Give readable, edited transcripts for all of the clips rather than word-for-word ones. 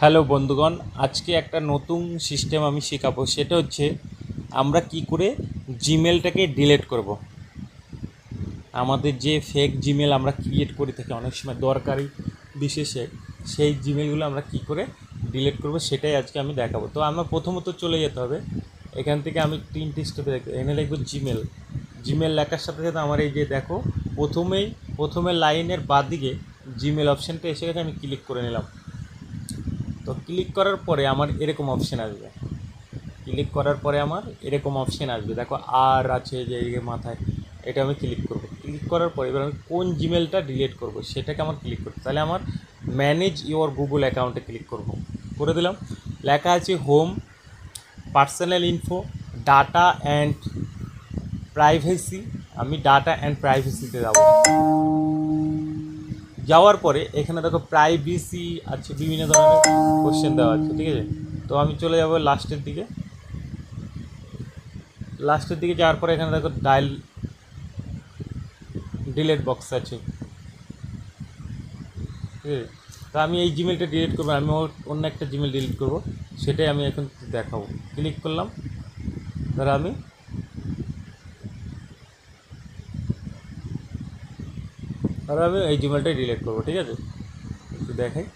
Hello বন্ধুগণ, আজকে একটা নতুন সিস্টেম আমি শেখাবো। সেটা হচ্ছে আমরা কি করে জিমেলটাকে ডিলিট করব। আমাদের যে ফেক জিমেল আমরা ক্রিয়েট করে থাকি অনেক সময় দরকারি বিশেষে, সেই জিমেলগুলো আমরা কি করে ডিলিট করব সেটাই আজকে আমি দেখাবো। তো আমরা প্রথমত চলে যেতে হবে এখান থেকে। আমি 3টে স্টেপে এনে লিখবো জিমেল। জিমেল লেখার সাথে সাথে আমার এই যে দেখো প্রথমে লাইনের বাঁ দিকে জিমেল অপশানটা এসে গেছে, আমি ক্লিক করে নিলাম। তো ক্লিক করার পরে আমার এরকম অপশান আসবে। দেখো আর আছে যে মাথায়, এটা আমি ক্লিক করব। ক্লিক করার পরে এবার আমি কোন জিমেলটা ডিলিট করব সেটাকে আমার ক্লিক করতে, তাহলে আমার ম্যানেজ ইওর গুগল অ্যাকাউন্টে ক্লিক করে দিলাম। লেখা আছে home, personal info, data and privacy. আমি ডাটা অ্যান্ড প্রাইভেসিতে যাওয়ার পরে এখানে দেখো প্রাইভেসি আছে, বিভিন্ন ধরনের কোশ্চেন দেওয়া আছে, ঠিক আছে। তো আমি চলে যাব লাস্টের দিকে যাওয়ার পরে এখানে দেখো ডিলিট বক্স আছে, ঠিক আছে। তো আমি এই জিমেলটা ডিলিট করবো, আমি অন্য একটা জিমেল ডিলিট করবো, সেটাই আমি এখন দেখাবো। ক্লিক করলাম, ধরো আমি এই জিমেলটাই ডিলিট করবো, ঠিক আছে। একটু দেখাই,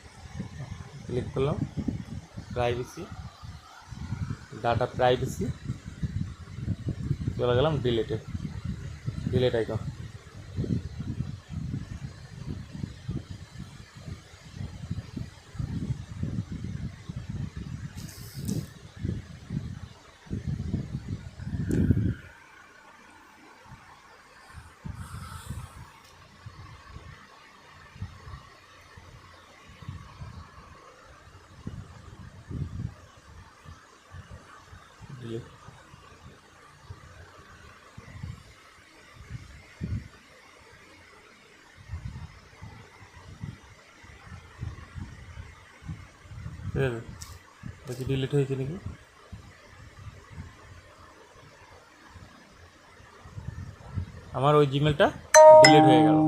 ক্লিক করলাম, প্রাইভেসি, ডাটা প্রাইভেসি, চলে গেলাম ডিলিট আইকন। ডিলিট, ঠিক আছে। দেখি ডিলিট হয়েছে নাকি। আমার ওই জিমেলটা ডিলিট হয়ে গেল।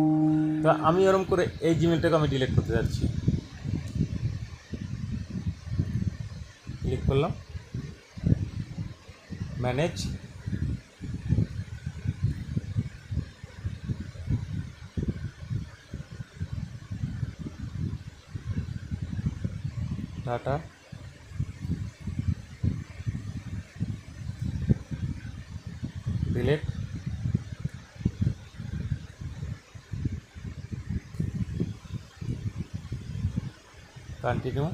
তো আমি এরকম করে এই জিমেলটাকে আমি ডিলিট করতে যাচ্ছি। ক্লিক করলাম, manage, data, delete, continue.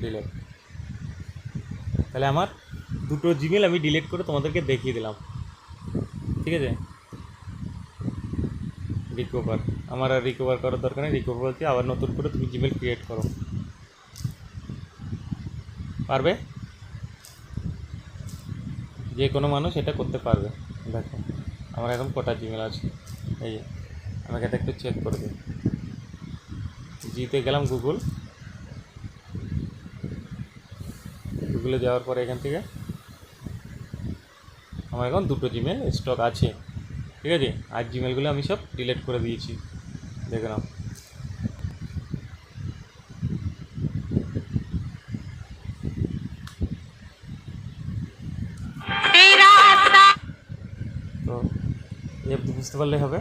Delete. তাহলে আমার দুটো জিমেল আমি ডিলিট করে তোমাদেরকে দেখিয়ে দিলাম, ঠিক আছে। রিকভার, আমার আর রিকভার করার দরকার নেই। রিকভার বলতে আবার নতুন করে তুমি জিমেল ক্রিয়েট করো, পারবে, যে কোনো মানুষ এটা করতে পারবে। দেখো আমার এখন কটা জিমেল আছে, এই আমাকে এটা একটু চেক করে দিই। জিতে গেলাম গুগলে যাওয়ার পরে এখান থেকে আমার এখন দুটো জিমেল স্টক আছে, ঠিক আছে। আর জিমেলগুলো আমি সব ডিলিট করে দিয়েছি, দেখে নাও। তো বুঝতে পারলে হবে।